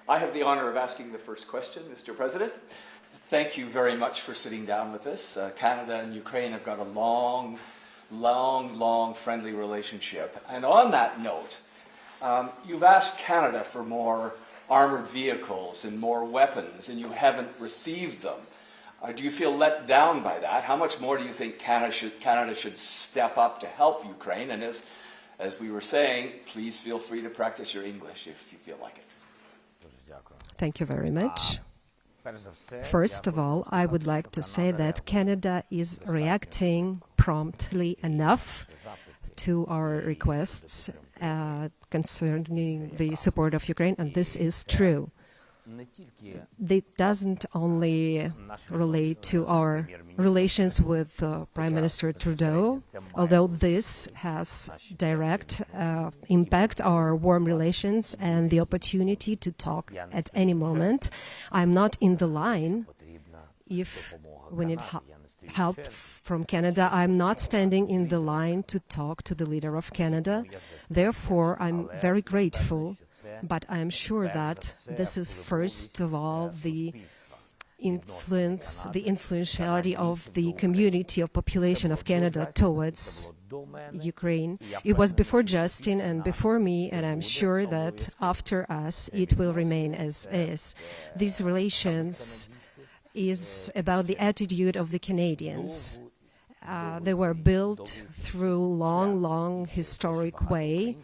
I have the honor of asking the first question, Mr. President. Thank you very much for sitting down with us. Canada and Ukraine have got a long friendly relationship. And on that note, you've asked Canada for more armored vehicles and more weapons, and you haven't received them. Do you feel let down by that? How much more do you think Canada should step up to help Ukraine? And as we were saying, please feel free to practice your English if you feel like it. Thank you very much. First of all, I would like to say that Canada is reacting promptly enough to our requests concerning the support of Ukraine, and this is true. It doesn't only relate to our relations with Prime Minister Trudeau, although this has direct impact our warm relations and the opportunity to talk at any moment. I'm not in the line if we need help from Canada. I'm not standing in the line to talk to the leader of Canada. Therefore, I'm very grateful, but I'm sure that this is first of all the influentiality of the community of population of Canada towards Ukraine. It was before Justin and before me, and I'm sure that after us it will remain as is. These relations is about the attitude of the Canadians. They were built through long historic way,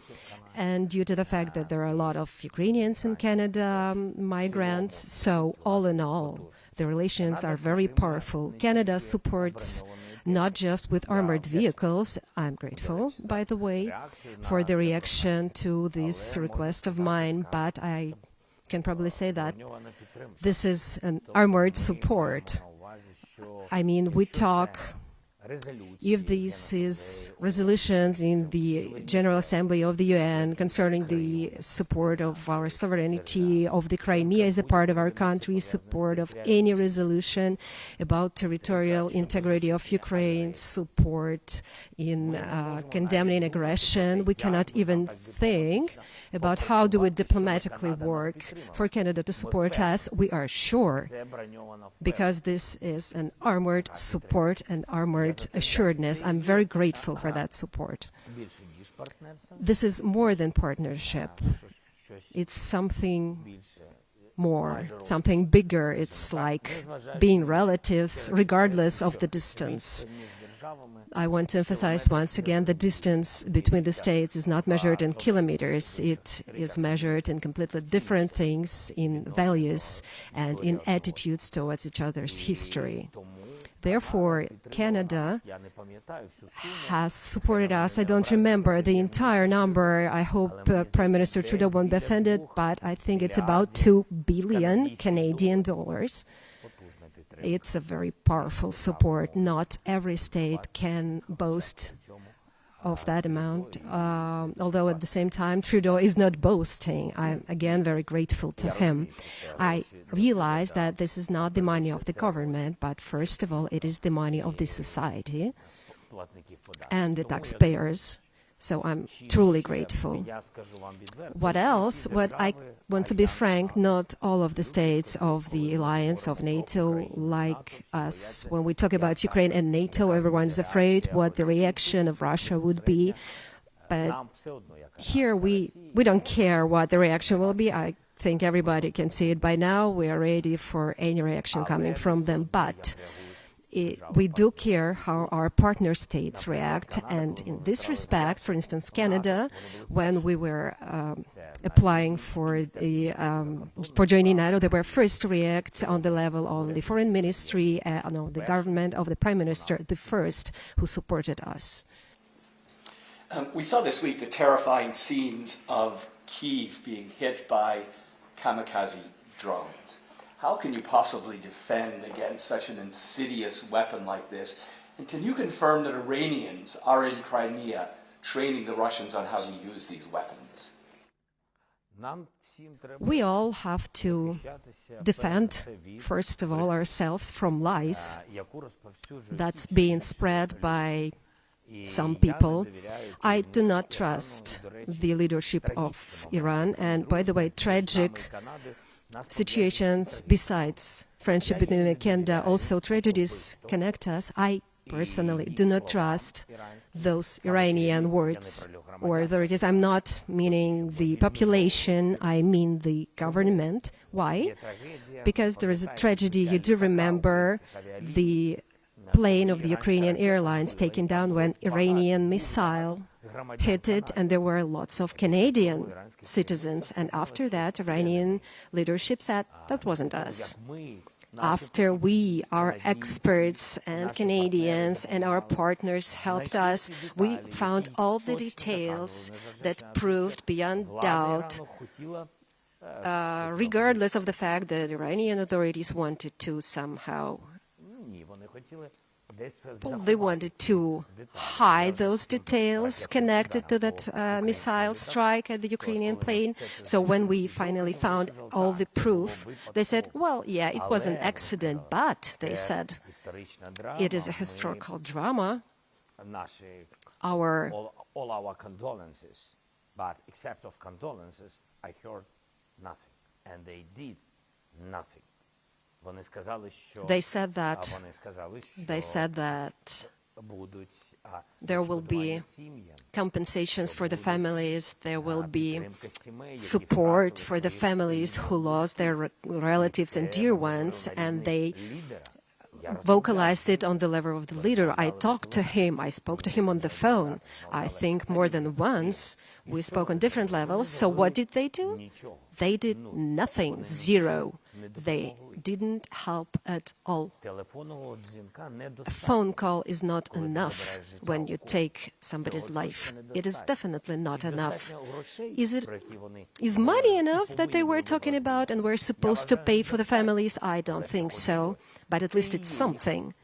and due to the fact that there are a lot of Ukrainians in Canada, migrants, so all in all, the relations are very powerful. Canada supports not just with armored vehicles. I'm grateful, by the way, for the reaction to this request of mine, but I can probably say that this is an armored support. I mean, we talk, if this is resolutions in the General Assembly of the UN concerning the support of our sovereignty of the Crimea as a part of our country, support of any resolution about territorial integrity of Ukraine, support in condemning aggression, we cannot even think about how do we diplomatically work for Canada to support us. We are sure, because this is an armored support and armored assuredness. I'm very grateful for that support. This is more than partnership. It's something more, something bigger. It's like being relatives regardless of the distance. I want to emphasize once again the distance between the states is not measured in kilometers. It is measured in completely different things, in values and in attitudes towards each other's history. Therefore, Canada has supported us. I don't remember the entire number. I hope Prime Minister Trudeau won't be offended, but I think it's about 2 billion Canadian dollars. It's a very powerful support. Not every state can boast of that amount, although at the same time Trudeau is not boasting. I'm again very grateful to him. I realize that this is not the money of the government, but first of all it is the money of the society and the taxpayers. So I'm truly grateful. What else? What I want to be frank, not all of the states of the alliance of NATO like us. When we talk about Ukraine and NATO, everyone is afraid what the reaction of Russia would be. But here we don't care what the reaction will be. I think everybody can see it by now. We are ready for any reaction coming from them. But we do care how our partner states react, and in this respect, for instance, Canada, when we were applying for joining NATO, they were first to react on the level of the foreign ministry, the government of the Prime Minister, the first who supported us. We saw this week the terrifying scenes of Kyiv being hit by kamikaze drones. How can you possibly defend against such an insidious weapon like this? And can you confirm that Iranians are in Crimea training the Russians on how to use these weapons? We all have to defend, first of all, ourselves from lies that's being spread by some people. I do not trust the leadership of Iran, and by the way, tragic situations besides friendship between Canada, also tragedies connect us. I personally do not trust those Iranian words or authorities. I'm not meaning the population, I mean the government. Why? Because there is a tragedy. You do remember the plane of the Ukrainian Airlines taken down when Iranian missile hit it, and there were lots of Canadian citizens. And after that, Iranian leadership said, that wasn't us. After we, our experts and Canadians and our partners helped us, we found all the details that proved beyond doubt, regardless of the fact that Iranian authorities wanted to somehow, they wanted to hide those details connected to that missile strike at the Ukrainian plane. So when we finally found all the proof, they said, well, yeah, it was an accident, but they said, it is a historical drama. All our condolences, but except of condolences, I heard nothing, and they did nothing. They said that there will be compensations for the families, there will be support for the families who lost their relatives and dear ones, and they vocalized it on the level of the leader. I spoke to him on the phone, I think more than once. We spoke on different levels. So what did they do? They did nothing, zero. They didn't help at all. A phone call is not enough when you take somebody's life. It is definitely not enough. Is money enough that they were talking about and were supposed to pay for the families? I don't think so. But at least it's something.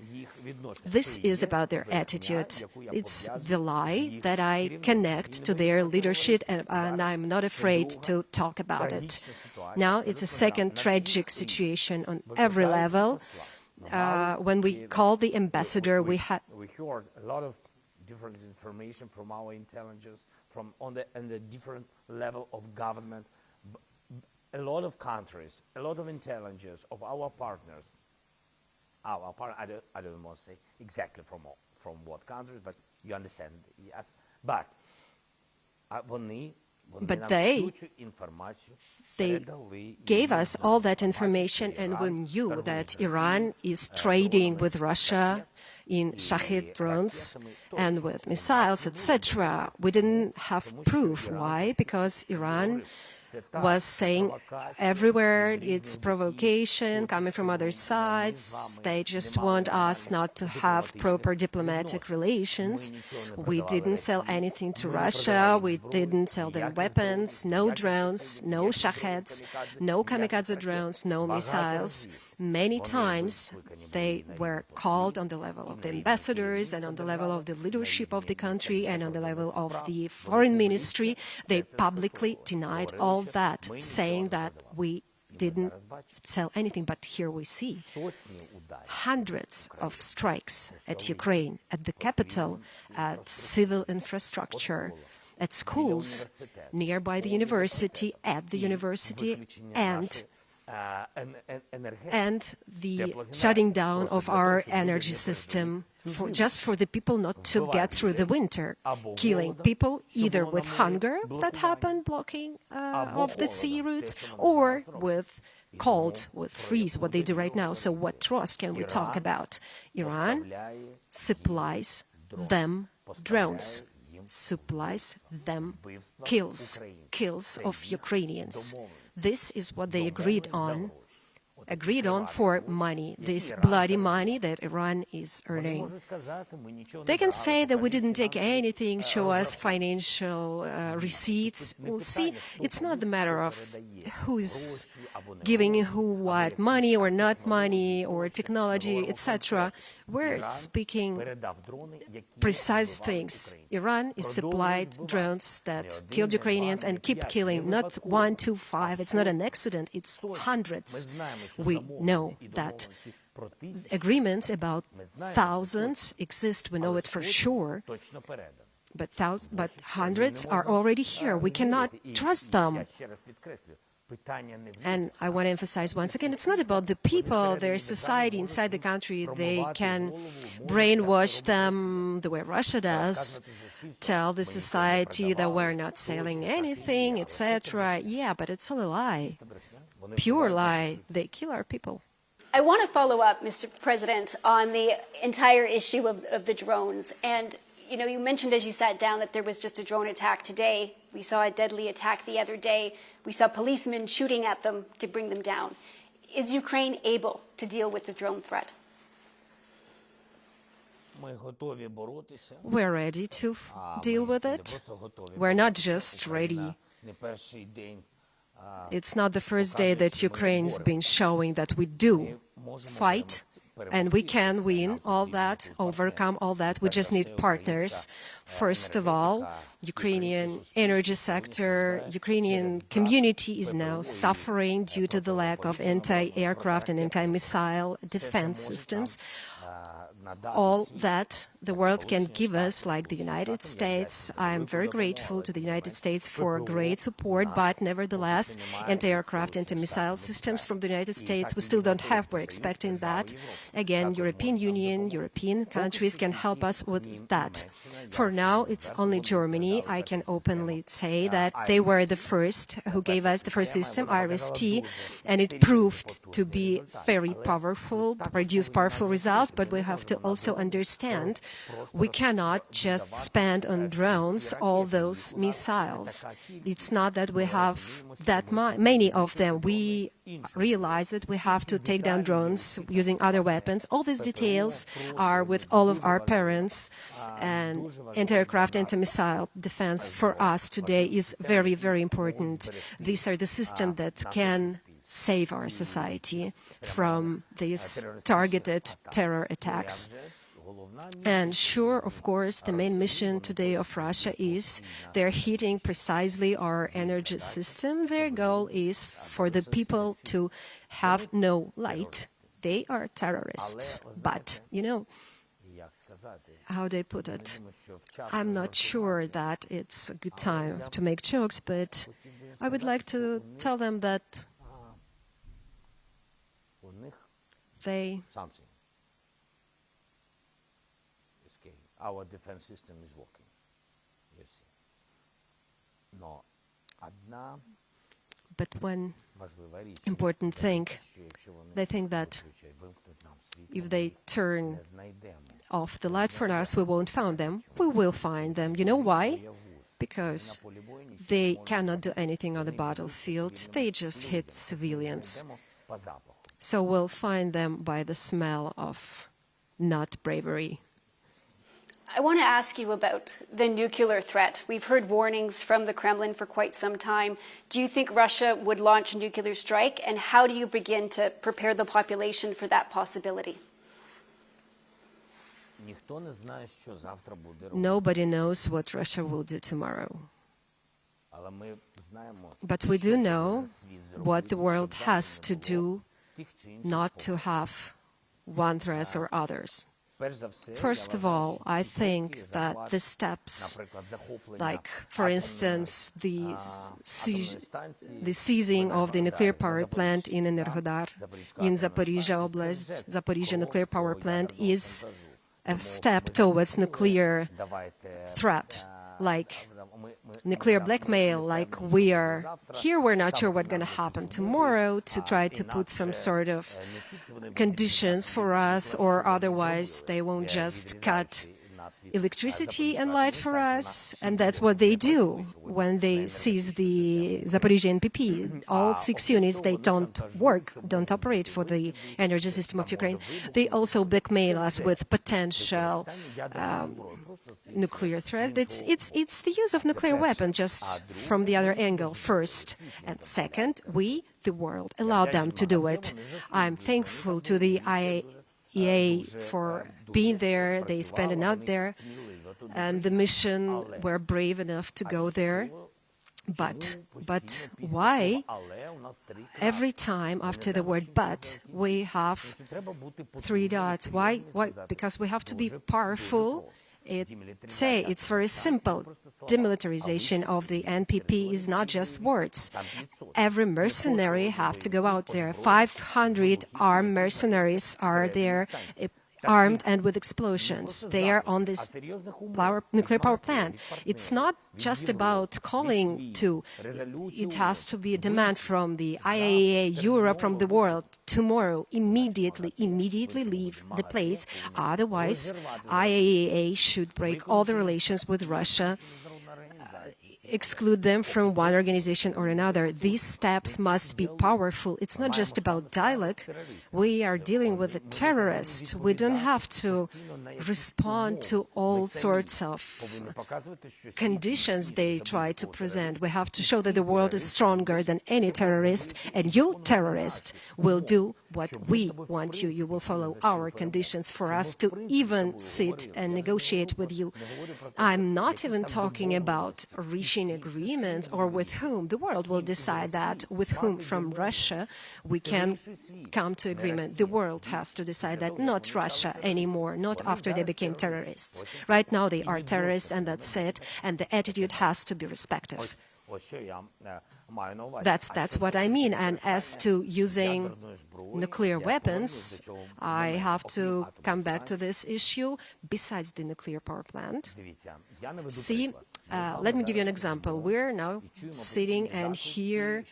This is about their attitude. It's the lie that I connect to their leadership, and I'm not afraid to talk about it. Now it's a second tragic situation on every level. When we called the ambassador, we heard a lot of different information from our intelligence, on the different level of government. A lot of countries, a lot of intelligence of our partners. I don't want to say exactly from what countries, but you understand, yes. But they gave us all that information, and we knew that Iran is trading with Russia in Shahed drones and with missiles, etc. We didn't have proof. Why? Because Iran was saying everywhere it's provocation coming from other sides. They just want us not to have proper diplomatic relations. We didn't sell anything to Russia. We didn't sell them weapons, no drones, no Shaheds, no kamikaze drones, no missiles. Many times they were called on the level of the ambassadors and on the level of the leadership of the country and on the level of the foreign ministry. They publicly denied all that, saying that we didn't sell anything. But here we see hundreds of strikes at Ukraine, at the capital, at civil infrastructure, at schools, nearby the university, at the university, and the shutting down of our energy system just for the people not to get through the winter, killing people either with hunger that happened, blocking of the sea routes, or with cold, with freeze, what they do right now. So what trust can we talk about? Iran supplies them drones, supplies them kills of Ukrainians. This is what they agreed on for money, this bloody money that Iran is earning. They can say that we didn't take anything, show us financial receipts. We'll see. It's not the matter of who's giving who what, money or not money or technology, etc. We're speaking precise things. Iran is supplied drones that killed Ukrainians and keep killing, not 1, 2, 5. It's not an accident, it's hundreds. We know that agreements about thousands exist. We know it for sure. But hundreds are already here. We cannot trust them. And I want to emphasize once again, it's not about the people, their society inside the country. They can brainwash them the way Russia does, tell the society that we're not selling anything, etc. Yeah, but it's all a lie, pure lie. They kill our people. I want to follow up, Mr. President, on the entire issue of the drones. And, you know, you mentioned as you sat down that there was just a drone attack today. We saw a deadly attack the other day. We saw policemen shooting at them to bring them down. Is Ukraine able to deal with the drone threat? We're ready to deal with it. We're not just ready. It's not the first day that Ukraine's been showing that we do fight, and we can win all that, overcome all that. We just need partners. First of all, Ukrainian energy sector, Ukrainian community is now suffering due to the lack of anti-aircraft and anti-missile defense systems. All that the world can give us, like the United States. I'm very grateful to the United States for great support, but nevertheless, anti-aircraft, anti-missile systems from the United States, we still don't have. We're expecting that. Again, European Union, European countries can help us with that. For now, it's only Germany. I can openly say that they were the first who gave us the first system, IRIS-T, and it proved to be very powerful, produce powerful results, but we have to also understand we cannot just spend on drones all those missiles. It's not that we have that many of them. We realize that we have to take down drones using other weapons. All these details are with all of our parents, and anti-aircraft, anti-missile defense for us today is very, very important. These are the systems that can save our society from these targeted terror attacks. And sure, of course, the main mission today of Russia is they're hitting precisely our energy system. Their goal is for the people to have no light. They are terrorists. But, you know, how they put it, I'm not sure that it's a good time to make jokes, but I would like to tell them that our defense system is working. You see. But one important thing, they think that if they turn off the light for us, we won't find them. We will find them. You know why? Because they cannot do anything on the battlefield. They just hit civilians. So we'll find them by the smell of not bravery. I want to ask you about the nuclear threat. We've heard warnings from the Kremlin for quite some time. Do you think Russia would launch a nuclear strike? And how do you begin to prepare the population for that possibility? Nobody knows what Russia will do tomorrow. But we do know what the world has to do not to have one threat or others. First of all, I think that the steps, like, for instance, the seizing of the nuclear power plant in Enerhodar, in Zaporizhia Oblast, Zaporizhia nuclear power plant, is a step towards nuclear threat, like nuclear blackmail, like we are here, we're not sure what's going to happen tomorrow, to try to put some sort of conditions for us, or otherwise they won't just cut electricity and light for us. And that's what they do when they seize the Zaporizhia NPP. All 6 units, they don't work, don't operate for the energy system of Ukraine. They also blackmail us with potential nuclear threat. It's the use of nuclear weapon, just from the other angle, first. And second, we, the world, allowed them to do it. I'm thankful to the IAEA for being there. They spent a night there, and the mission were brave enough to go there. But why? Every time after the word "but," we have 3 dots. Why? Because we have to be powerful It's very simple. Demilitarization of the NPP is not just words. Every mercenary have to go out there. 500 armed mercenaries are there, armed and with explosions. They are on this nuclear power plant. It's not just about calling to. It has to be a demand from the IAEA, Europe, from the world. Tomorrow, immediately leave the place. Otherwise, IAEA should break all the relations with Russia, exclude them from one organization or another. These steps must be powerful. It's not just about dialogue. We are dealing with a terrorist. We don't have to respond to all sorts of conditions they try to present. We have to show that the world is stronger than any terrorist, and you, terrorist, will do what we want you. You will follow our conditions for us to even sit and negotiate with you. I'm not even talking about reaching agreements or with whom. The world will decide that, with whom from Russia we can come to agreement. The world has to decide that, not Russia anymore, not after they became terrorists. Right now they are terrorists, and that's it, and the attitude has to be respectful. That's what I mean. And as to using nuclear weapons, I have to come back to this issue. Besides the nuclear power plant, see, let me give you an example. We're now sitting and hear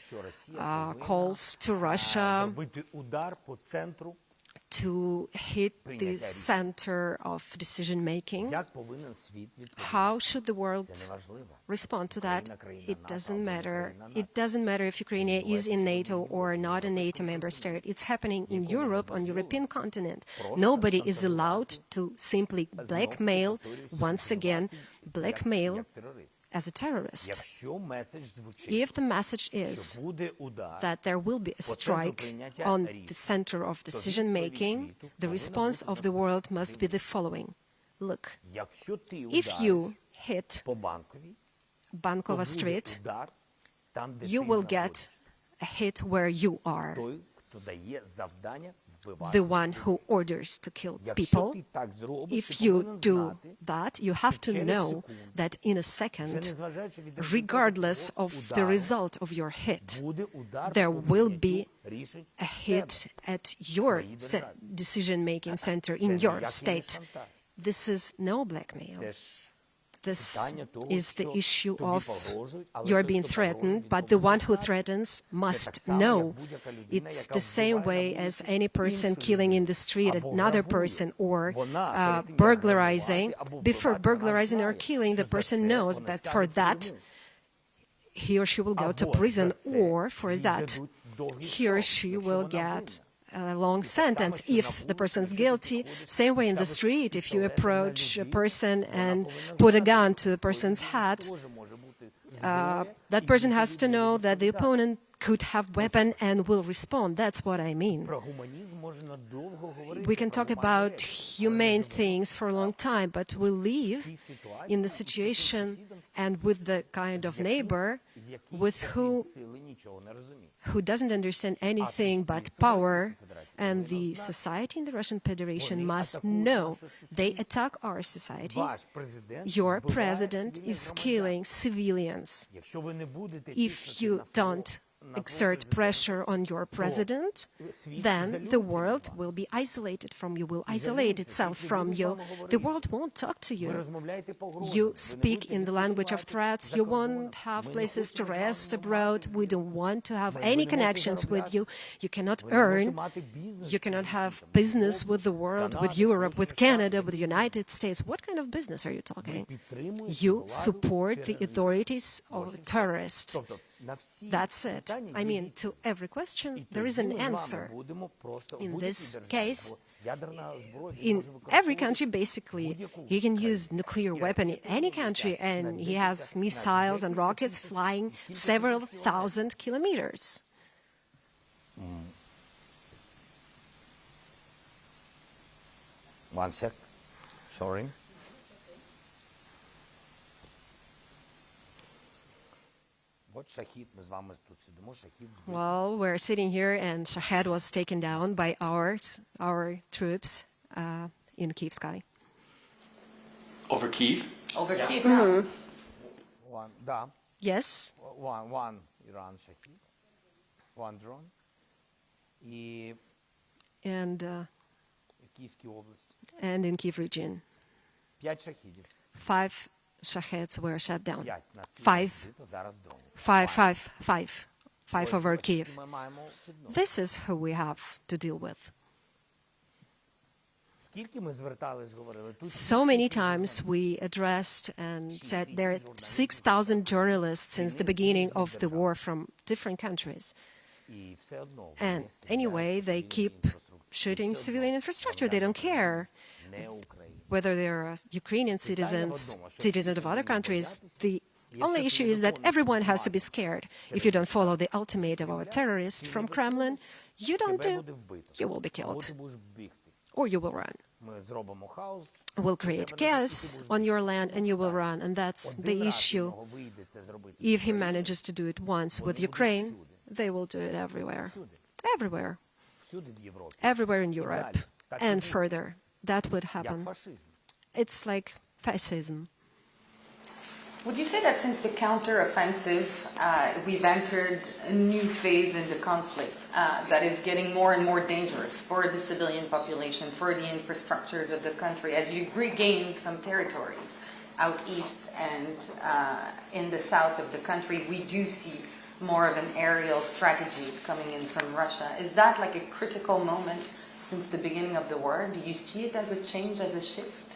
calls to Russia to hit the center of decision-making. How should the world respond to that? It doesn't matter. It doesn't matter if Ukraine is in NATO or not a NATO member state. It's happening in Europe, on European continent. Nobody is allowed to simply blackmail, once again, blackmail as a terrorist. If the message is that there will be a strike on the center of decision-making, the response of the world must be the following. Look, if you hit Bankova Street, you will get a hit where you are, the one who orders to kill people. If you do that, you have to know that in a second, regardless of the result of your hit, there will be a hit at your decision-making center in your state. This is no blackmail. This is the issue of you're being threatened, but the one who threatens must know. It's the same way as any person killing in the street another person or burglarizing. Before burglarizing or killing, the person knows that for that he or she will go to prison, or for that he or she will get a long sentence if the person's guilty. Same way in the street, if you approach a person and put a gun to the person's head, that person has to know that the opponent could have weapon and will respond. That's what I mean. We can talk about humane things for a long time, but we live in the situation and with the kind of neighbor with who doesn't understand anything but power, and the society in the Russian Federation must know they attack our society. Your president is killing civilians. If you don't exert pressure on your president, then the world will be isolated from you, will isolate itself from you. The world won't talk to you. You speak in the language of threats. You won't have places to rest abroad. We don't want to have any connections with you. You cannot earn. You cannot have business with the world, with Europe, with Canada, with the United States. What kind of business are you talking? You support the authorities of the terrorists. That's it. I mean, to every question, there is an answer. In this case, in every country, basically, he can use nuclear weapon in any country, and he has missiles and rockets flying several thousand kilometers. One sec. Sorry. Well, we're sitting here, and Shahed was taken down by our troops in Kyiv sky. Over Kyiv? Over Kyiv now. Yes, One Iran Shahid, one drone. І and в Київській області and in Kyiv region, 5 шахідів. 5 Shaheds were shot down. 5 на Київ. Five. Це зараз дрони. Five over Kyiv. Ми маємо відносини. This is who we have to deal with. Скільки ми звертались, говорили, тут So many times we addressed and said there are 6,000 journalists since the beginning of the war from different countries. і все одно And anyway, they keep shooting civilian infrastructure. They don't care не Україна. whether they're Ukrainian citizens, citizens of other countries. The only issue is that everyone has to be scared. If you don't follow the ultimatum of a terrorist from Kremlin, you don't Тебе do, буде вбито. you will be Або killed, ти будеш бігти. or you will run. Ми зробимо хаос. We'll create chaos on your land and you will run. And that's the Один раз в issue. нього вийде це зробити. If he manages to do it once with Ukraine, they will do it everywhere. Everywhere. Всюди в Європі. Everywhere in Europe. And further. That would Як happen. фашизм. It's like fascism. Would you say that since the counter-offensive, we've entered a new phase in the conflict that is getting more and more dangerous for the civilian population, for the infrastructures of the country, as you regain some territories out east and in the south of the country, we do see more of an aerial strategy coming in from Russia. Is that like a critical moment since the beginning of the war? Do you see it as a change, as a shift?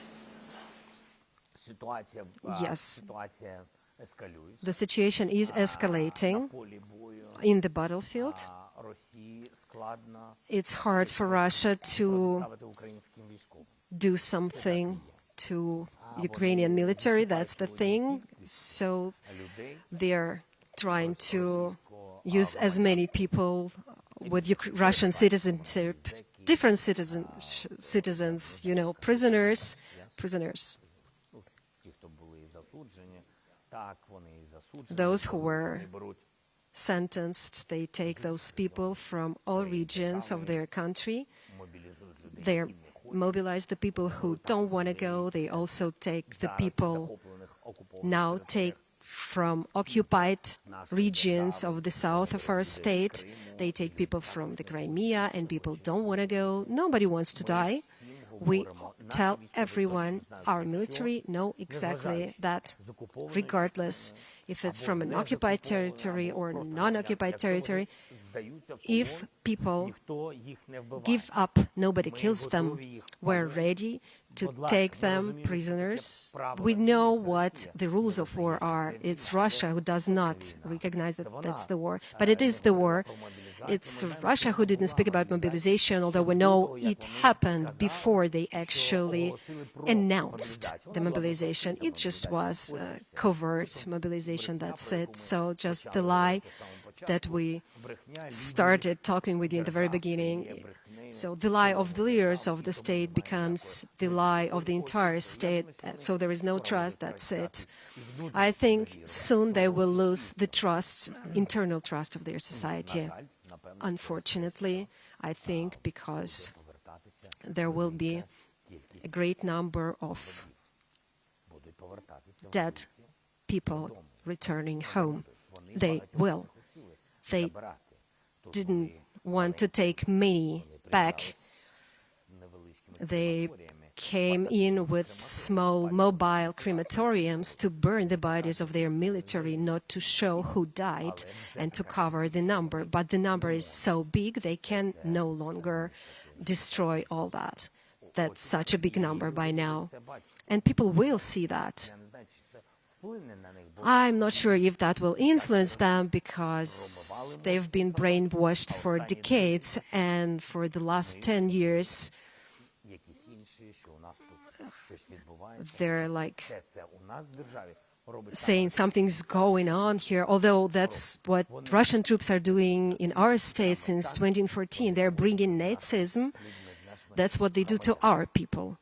Ситуація, Yes. ситуація ескалюється. The situation is На escalating полі бою in the battlefield. Росії складно It's hard for Russia to протиставити українським військовим. do something to Ukrainian military. That's the thing. So Людей they're trying to use as many people with Russian citizenship, different citizens, you know, prisoners. ну, ті, хто були засуджені, так, вони і засуджені. Those who were Вони беруть sentenced, they take those people from all regions of their country. мобілізують людей, They які не хочуть. mobilize the people who don't want to go. They also take the Зараз people захоплених, окупованих now територіях take from occupied regions of the south of our state. They take people from the Crimea, and people don't want to go. Nobody wants to die. We tell everyone, our military know exactly that, regardless if it's from an occupied territory or non-occupied territory. If people give up, nobody kills them. We're ready to take them prisoners. We know what the rules of war are. It's Russia who does not recognize that that's the war. But it is the war. It's Russia who didn't speak about mobilization, although we know it happened before they actually announced the mobilization. It just was a covert mobilization, that's it. So just the lie that we started talking with you in the very beginning. So the lie of the leaders of the state becomes the lie of the entire state. So there is no trust, that's it. I think soon they will lose the trust, internal trust of their society. Unfortunately, I think because there will be a great number of dead people returning home. They will. They didn't want to take many back. They came in with small mobile crematoriums to burn the bodies of their military, not to show who died and to cover the number. But the number is so big they can no longer destroy all that. That's such a big number by now. And people will see that. I'm not sure if that will influence them because they've been brainwashed for decades, and for the last 10 years they're like saying something's going on here, although that's what Russian troops are doing in our state since 2014. They're bringing Nazism. That's what they do to our people.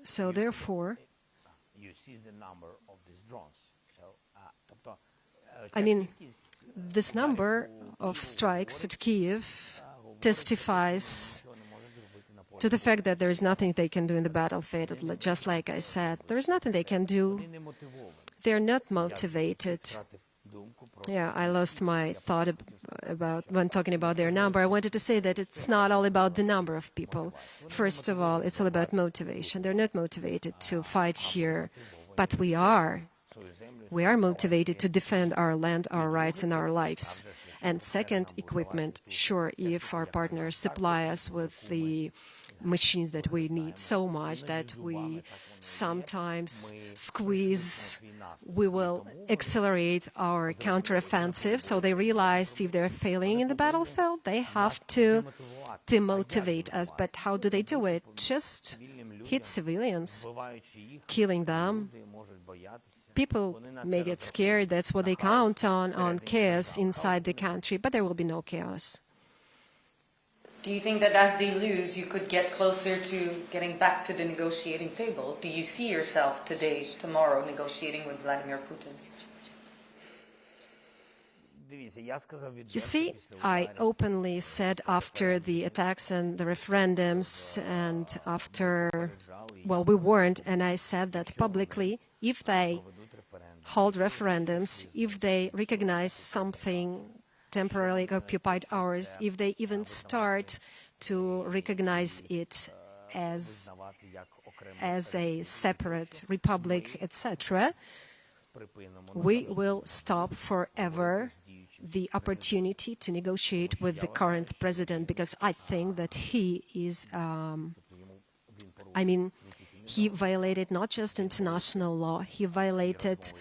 So therefore, you see the number of these drones. So, тобто, I mean, this number of strikes at Kyiv testifies to the fact that there is nothing they can do in the battlefield, just like I said. There is nothing they can do. They're not motivated. Yeah, I lost my thought about when talking about their number. I wanted to say that it's not all about the number of people. First of all, it's all about motivation. They're not motivated to fight here, but we are. We are motivated to defend our land, our rights, and our lives. And second, equipment. Sure, if our partners supply us with the machines that we need so much that we sometimes squeeze, we will accelerate our counteroffensive. So they realized if they're failing in the battlefield, they have to demotivate us. But how do they do it? Just hit civilians, killing them. People may get scared. That's what they count on chaos inside the country, but there will be no chaos. Do you think that as they lose, you could get closer to getting back to the negotiating table? Do you see yourself today, tomorrow, negotiating with Vladimir Putin? You see, I openly said after the attacks and the referendums and after, well, we warned, and I said that publicly, if they hold referendums, if they recognize something temporarily occupied ours, if they even start to recognize it as a separate republic, etc., we will stop forever the opportunity to negotiate with the current president, because I think that he is, he violated not just international law, he violated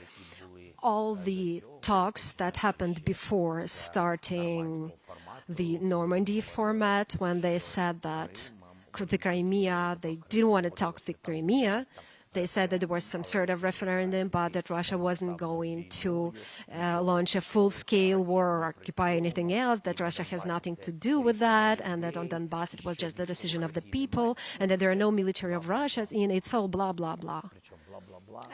all the talks that happened before starting the Normandy format, when they said that the Crimea, they didn't want to talk the Crimea. They said that there was some sort of referendum, but that Russia wasn't going to launch a full-scale war or occupy anything else, that Russia has nothing to do with that, and that on Donbass it was just the decision of the people, and that there are no military of Russia in it. It's all blah, blah, blah.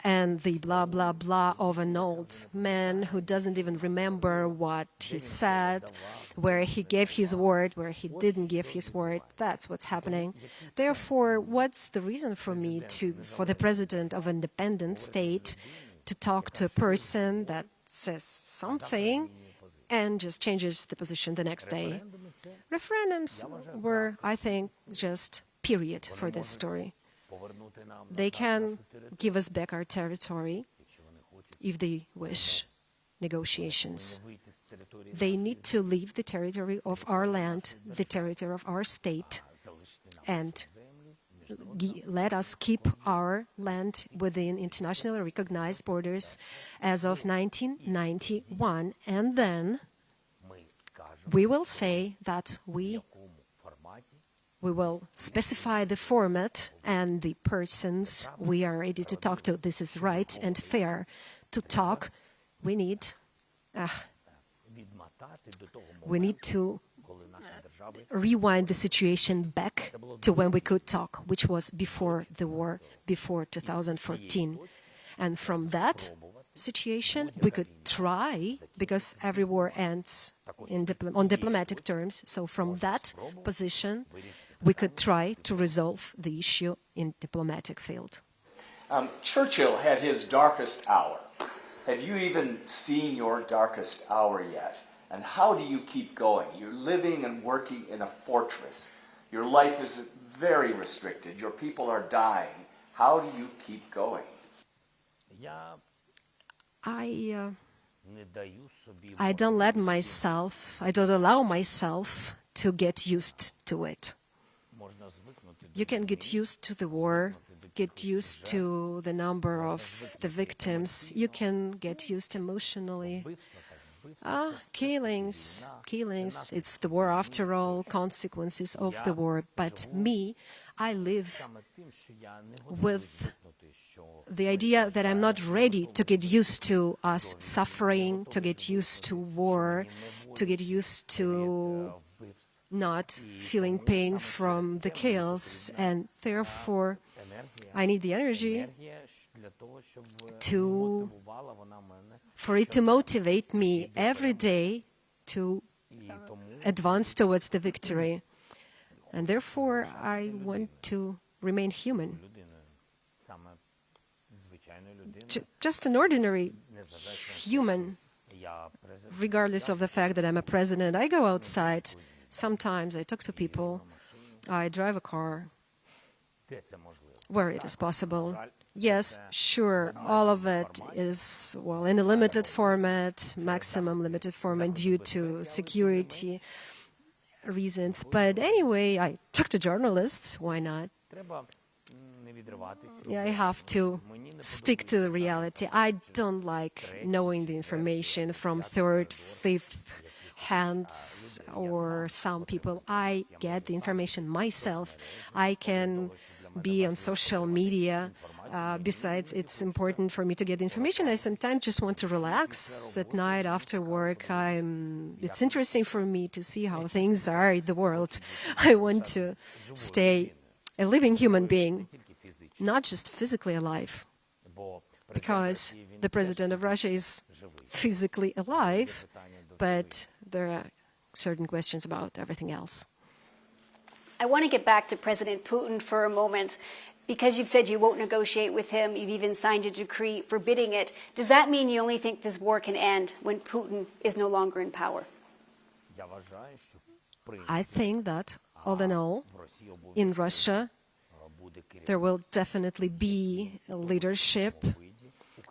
And the blah, blah, blah of an old man who doesn't even remember what he said, where he gave his word, where he didn't give his word. That's what's happening. Therefore, what's the reason for me for the president of an independent state to talk to a person that says something and just changes the position the next day? Referendums were, I think, just period for this story. They can give us back our territory if they wish negotiations. They need to leave the territory of our land, the territory of our state, and let us keep our land within internationally recognized borders as of 1991. And then we will say that we will specify the format and the persons we are ready to talk to. This is right and fair. To talk, we need to rewind the situation back to when we could talk, which was before the war, before 2014. And from that situation, we could try, because every war ends on diplomatic terms, so from that position, we could try to resolve the issue in diplomatic field. Churchill had his darkest hour. Have you even seen your darkest hour yet? And how do you keep going? You're living and working in a fortress. Your life is very restricted. Your people are dying. How do you keep going? I don't allow myself to get used to it. You can get used to the war, get used to the number of the victims. You can get used emotionally. Killings, it's the war after all, consequences of the war. But me, I live with the idea that I'm not ready to get used to us suffering, to get used to war, to get used to not feeling pain from the chaos, and therefore I need the energy for it to motivate me every day to advance towards the victory. And therefore, I want to remain human. Just an ordinary human, regardless of the fact that I'm a president. I go outside. Sometimes I talk to people. I drive a car where it is possible. Yes, sure, all of it is, well, in a limited format, maximum limited format due to security reasons. But anyway, I talk to journalists. Why not? Yeah, I have to stick to the reality. I don't like knowing the information from third, fifth hands or some people. I get the information myself. I can be on social media. Besides, it's important for me to get information. I sometimes just want to relax at night after work. It's interesting for me to see how things are in the world. I want to stay a living human being, not just physically alive, because the president of Russia is physically alive, but there are certain questions about everything else. I want to get back to President Putin for a moment. Because you've said you won't negotiate with him, you've even signed a decree forbidding it. Does that mean you only think this war can end when Putin is no longer in power? I think that, all in all, in Russia, there will definitely be a leadership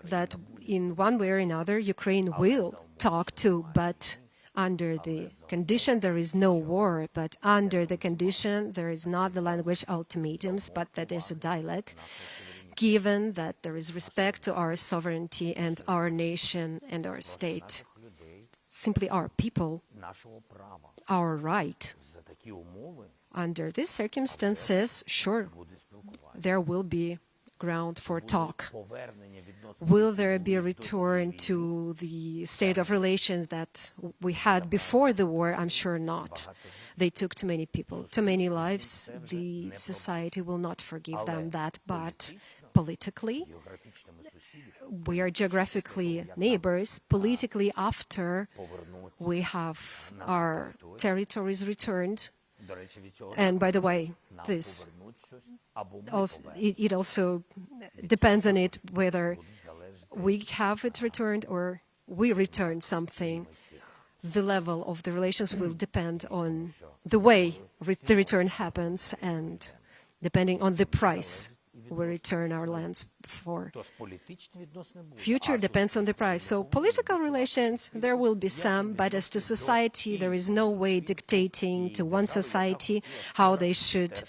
that in one way or another Ukraine will talk to, but under the condition there is no war, but under the condition there is not the language ultimatums, but that is a dialogue, given that there is respect to our sovereignty and our nation and our state. Simply our people, our right. Under these circumstances, sure, there will be ground for talk. Will there be a return to the state of relations that we had before the war? I'm sure not. They took too many people, too many lives. The society will not forgive them that. But politically, we are geographically neighbors. Politically, after we have our territories returned, and by the way, this it also depends on it whether we have it returned or we return something. The level of the relations will depend on the way the return happens and depending on the price we return our lands for. Future depends on the price. So political relations, there will be some, but as to society, there is no way dictating to one society how they should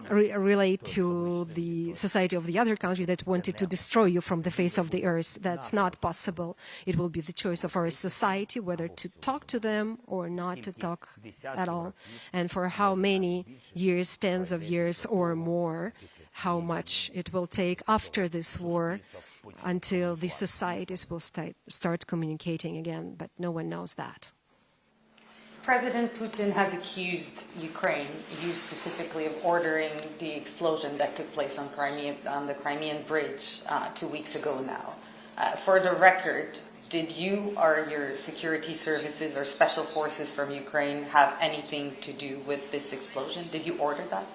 relate to the society of the other country that wanted to destroy you from the face of the earth. That's not possible. It will be the choice of our society whether to talk to them or not to talk at all. And for how many years, tens of years or more, how much it will take after this war until the societies will start communicating again, but no one knows that. President Putin has accused Ukraine, you specifically, of ordering the explosion that took place on the Crimean Bridge 2 weeks ago now. For the record, did you or your security services or special forces from Ukraine have anything to do with this explosion? Did you order that?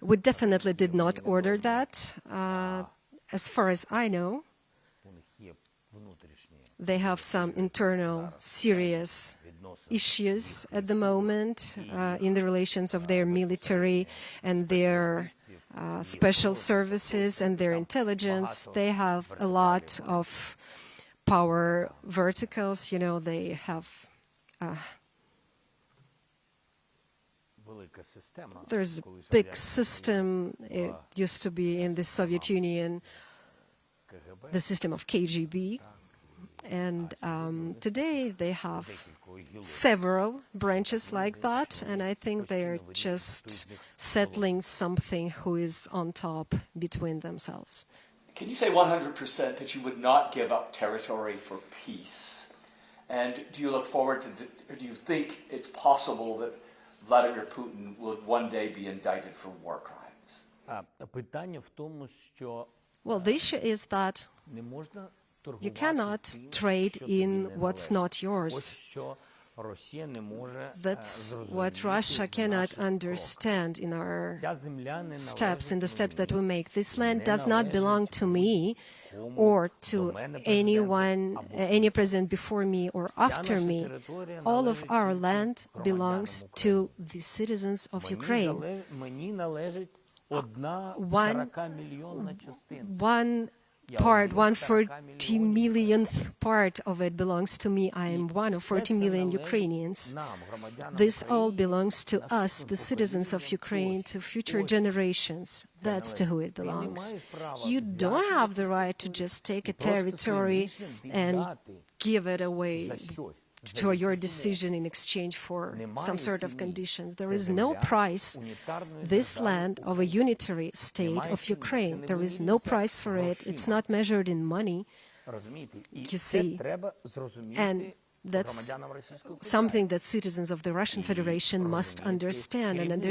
We definitely did not order that. As far as I know, they have some internal serious issues at the moment in the relations of their military and their special services and their intelligence. They have a lot of power verticals. You know, they have... There's a big system. It used to be in the Soviet Union, the system of KGB. And today they have several branches like that. And I think they're just settling something who is on top between themselves. Can you say 100% that you would not give up territory for peace? And do you look forward to, or do you think it's possible that Vladimir Putin will one day be indicted for war crimes? Питання в тому, що Well, the issue is that You cannot trade in what's not yours. That's what Russia cannot understand in our steps, in the steps that we make. This land does not belong to me or to anyone, any president before me or after me. All of our land belongs to the citizens of Ukraine. One part, 1/40 millionth part of it belongs to me. I am one of 40 million Ukrainians. This all belongs to us, the citizens of Ukraine, to future generations. That's to who it belongs. You don't have the right to just take a territory and give it away to your decision in exchange for some sort of conditions. There is no price. This land of a unitary state of Ukraine, there is no price for it. It's not measured in money, you see. And that's something that citizens of the Russian Federation must understand, and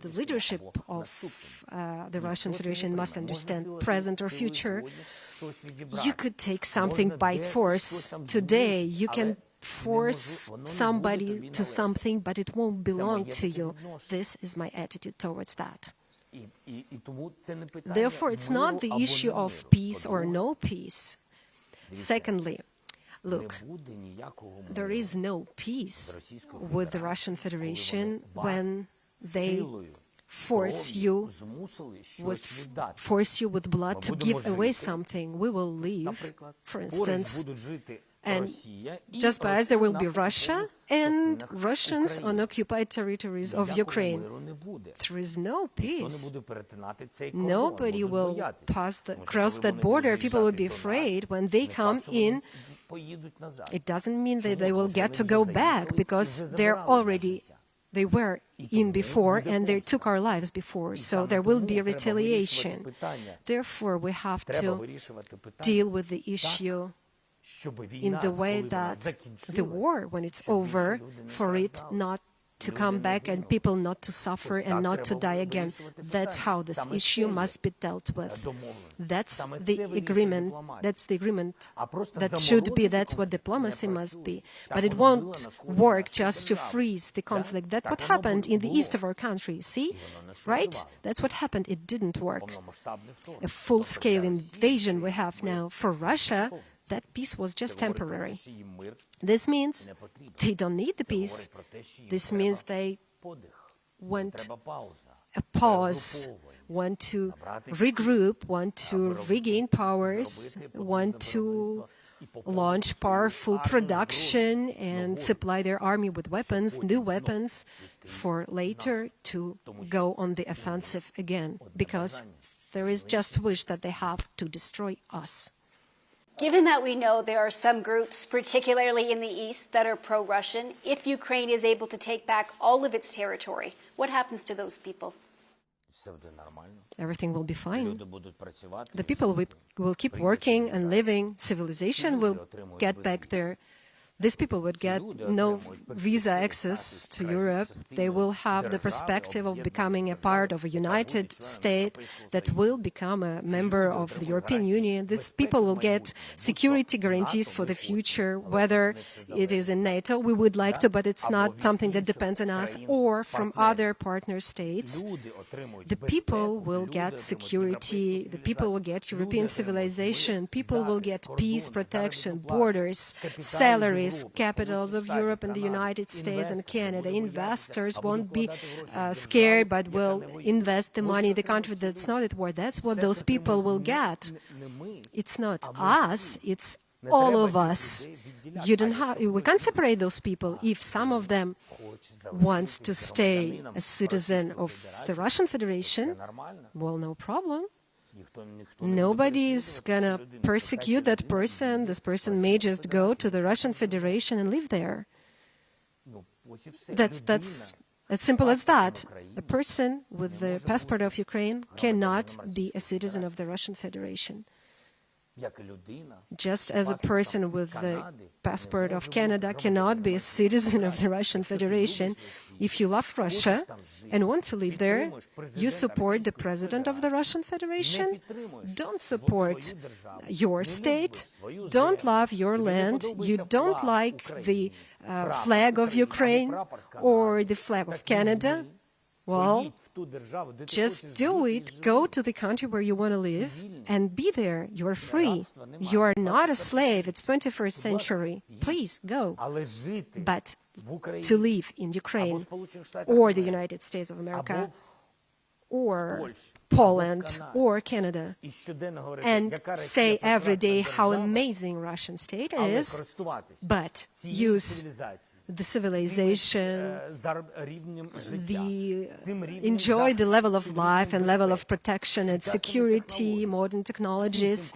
the leadership of the Russian Federation must understand, present or future. You could take something by force today. You can force somebody to something, but it won't belong to you. This is my attitude towards that. Therefore, it's not the issue of peace or no peace. Secondly, look, there is no peace with the Russian Federation when they force you with blood to give away something. We will leave, for instance, and just as there will be Russia and Russians on occupied territories of Ukraine. There is no peace. Nobody will cross that border. People will be afraid when they come in. It doesn't mean that they will get to go back, because they were in before and they took our lives before, so there will be retaliation. Therefore, we have to deal with the issue in the way that the war, when it's over, for it not to come back and people not to suffer and not to die again. That's how this issue must be dealt with. That's the agreement. That's the agreement that should be. That's what diplomacy must be. But it won't work just to freeze the conflict. That's what happened in the east of our country. See? Right? That's what happened. It didn't work. A full-scale invasion we have now. For Russia, that peace was just temporary. This means they don't need the peace. This means they want a pause, want to regroup, want to regain powers, want to launch powerful production and supply their army with weapons, new weapons, for later to go on the offensive again, because there is just wish that they have to destroy us. Given that we know there are some groups, particularly in the east, that are pro-Russian, if Ukraine is able to take back all of its territory, what happens to those people? Everything will be fine. The people will keep working and living. Civilization will get back there. These people would get no visa access to Europe. They will have the perspective of becoming a part of a united state that will become a member of the European Union. These people will get security guarantees for the future, whether it is in NATO, we would like to, but it's not something that depends on us, or from other partner states. The people will get security, the people will get European civilization, people will get peace, protection, borders, salaries, capitals of Europe and the United States and Canada. Investors won't be scared, but will invest the money in the country that's not at war. That's what those people will get. It's not us, it's all of us. We can't separate those people. If some of them wants to stay a citizen of the Russian Federation, well, no problem. Nobody is going to persecute that person. This person may just go to the Russian Federation and live there. That's as simple as that. A person with the passport of Ukraine cannot be a citizen of the Russian Federation. Just as a person with the passport of Canada cannot be a citizen of the Russian Federation, If you love Russia and want to live there, you support the president of the Russian Federation. Don't support your state. Don't love your land. You don't like the flag of Ukraine or the flag of Canada. Well, just do it. Go to the country where you want to live and be there. You're free. You are not a slave. It's 21st century. Please go. But to live in Ukraine or the United States of America or Poland or Canada and say every day how amazing Russian state is, but use the civilization, enjoy the level of life and level of protection and security, modern technologies,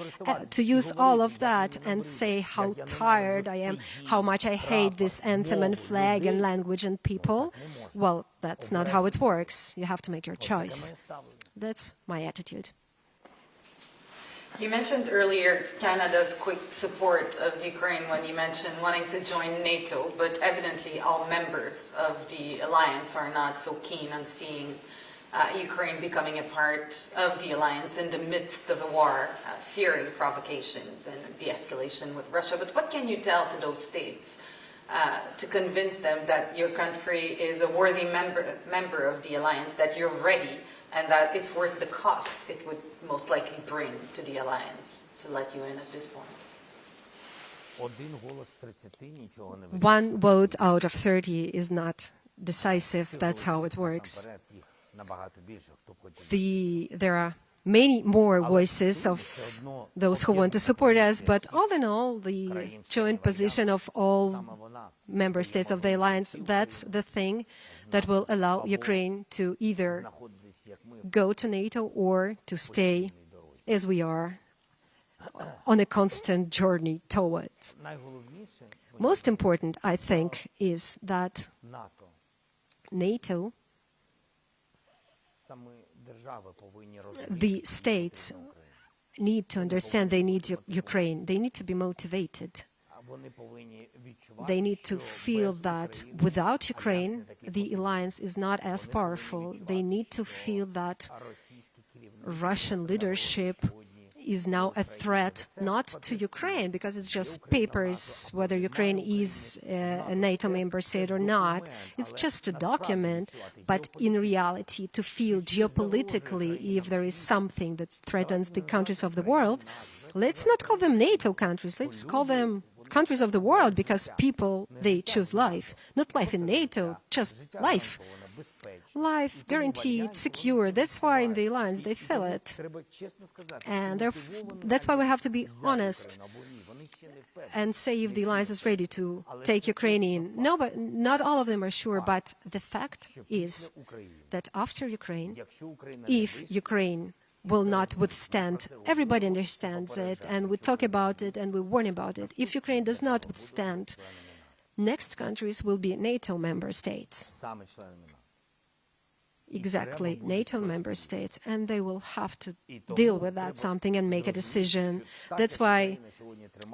to use all of that and say how tired I am, how much I hate this anthem and flag and language and people. Well, that's not how it works. You have to make your choice. That's my attitude. You mentioned earlier Canada's quick support of Ukraine when you mentioned wanting to join NATO, but evidently all members of the alliance are not so keen on seeing Ukraine becoming a part of the alliance in the midst of a war, fearing provocations and de-escalation with Russia. But what can you tell to those states to convince them that your country is a worthy member of the alliance, that you're ready, and that it's worth the cost it would most likely bring to the alliance to let you in at this point? One vote out of 30 is not decisive. That's how it works. There are many more voices of those who want to support us, but all in all, the joint position of all member states of the alliance, that's the thing that will allow Ukraine to either go to NATO or to stay as we are on a constant journey towards. Most important, I think, is that NATO, the states need to understand they need Ukraine. They need to be motivated. They need to feel that without Ukraine, the alliance is not as powerful. They need to feel that Russian leadership is now a threat not to Ukraine, because it's just papers whether Ukraine is a NATO member state or not. It's just a document, but in reality, to feel geopolitically if there is something that threatens the countries of the world, let's not call them NATO countries, let's call them countries of the world, because people, they choose life. Not life in NATO, just life. Life, guaranteed, secure. That's why in the alliance they feel it. And that's why we have to be honest and say if the alliance is ready to take Ukraine in. No, but not all of them are sure, but the fact is that after Ukraine, if Ukraine will not withstand, everybody understands it, and we talk about it and we warn about it. If Ukraine does not withstand, next countries will be NATO member states. Exactly, NATO member states, and they will have to deal with that something and make a decision. That's why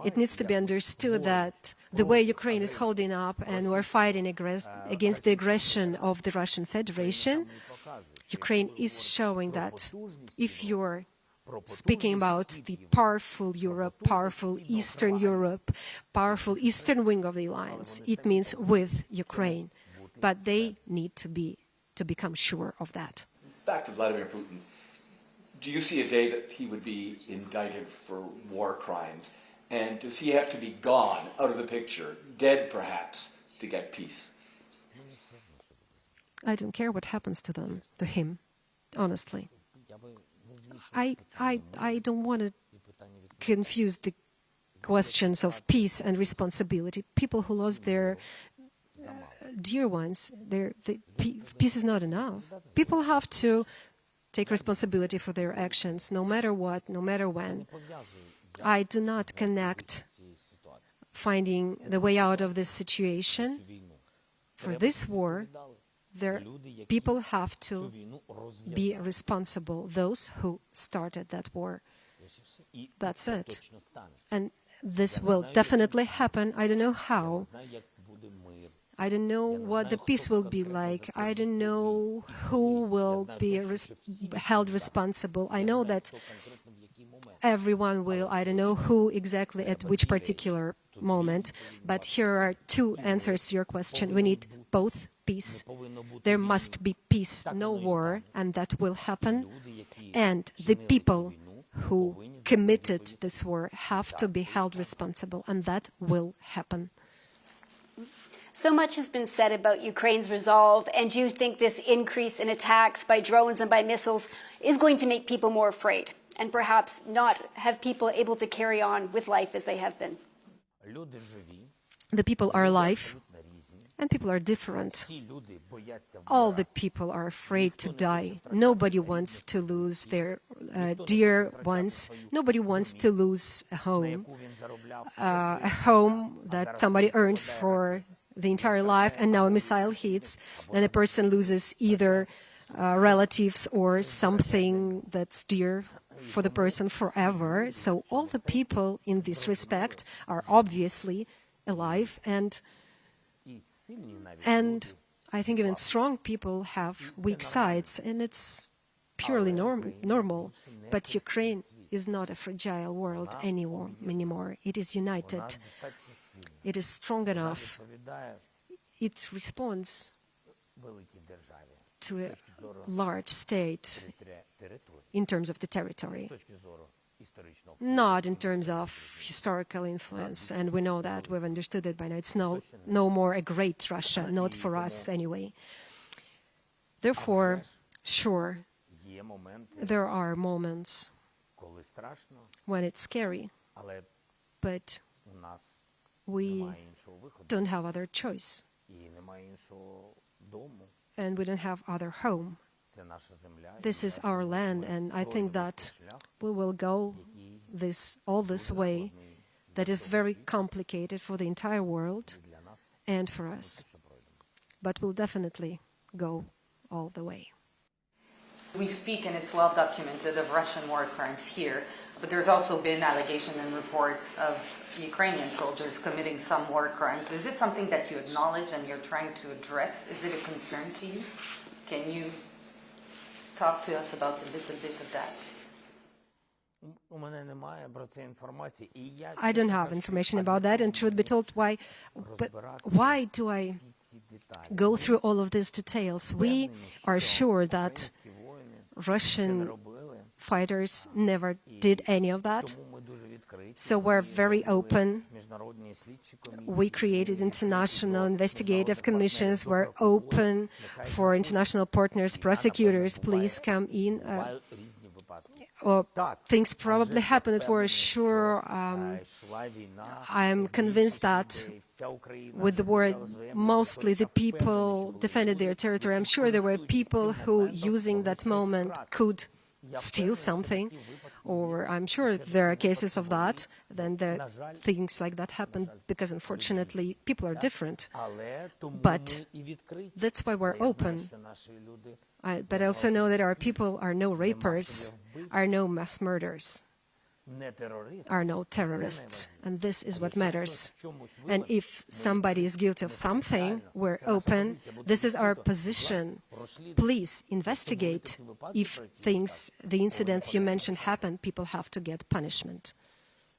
it needs to be understood that the way Ukraine is holding up and we're fighting against the aggression of the Russian Federation, Ukraine is showing that if you're speaking about the powerful Europe, powerful Eastern Europe, powerful Eastern wing of the alliance, it means with Ukraine. But they need to become sure of that. Back to Vladimir Putin. Do you see a day that he would be indicted for war crimes? And does he have to be gone, out of the picture, dead perhaps, to get peace? I don't care what happens to them, to him, honestly. I don't want to confuse the questions of peace and responsibility. People who lost their dear ones, peace is not enough. People have to take responsibility for their actions, no matter what, no matter when. I do not connect finding the way out of this situation. For this war, people have to be responsible, those who started that war. That's it. And this will definitely happen. I don't know how. I don't know what the peace will be like. I don't know who will be held responsible. I know that everyone will, I don't know who exactly at which particular moment, but here are two answers to your question. We need both peace. There must be peace, no war, and that will happen. And the people who committed this war have to be held responsible, and that will happen. So much has been said about Ukraine's resolve, and do you think this increase in attacks by drones and by missiles is going to make people more afraid and perhaps not have people able to carry on with life as they have been? The people are alive, and people are different. All the people are afraid to die. Nobody wants to lose their dear ones. Nobody wants to lose a home that somebody earned for the entire life, and now a missile hits, and a person loses either relatives or something that's dear for the person forever. So all the people in this respect are obviously alive, and I think even strong people have weak sides, and it's purely normal. But Ukraine is not a fragile world anymore. It is united. It is strong enough. It responds to a large state in terms of the territory, not in terms of historical influence. And we know that, we've understood it by now. It's no more a great Russia, not for us anyway. Therefore, sure, there are moments when it's scary, but we don't have other choice, and we don't have other home. This is our land, and I think that we will go all this way that is very complicated for the entire world and for us. But we'll definitely go all the way. We speak, and it's well documented, of Russian war crimes here, but there's also been allegations and reports of Ukrainian soldiers committing some war crimes. Is it something that you acknowledge and you're trying to address? Is it a concern to you? Can you talk to us about a little bit of that? I don't have information about that, and truth be told, why do I go through all of these details? We are sure that Russian fighters never did any of that, so we're very open. We created international investigative commissions. We're open for international partners, prosecutors. Please come in. Things probably happened. We're sure. I'm convinced that with the war, mostly the people defended their territory. I'm sure there were people who, using that moment, could steal something, or I'm sure there are cases of that. Then things like that happen because, unfortunately, people are different. But that's why we're open. But I also know that our people are no rapers, are no mass murderers, are no terrorists, and this is what matters. And if somebody is guilty of something, we're open. This is our position. Please investigate. If the incidents you mentioned happen, people have to get punishment.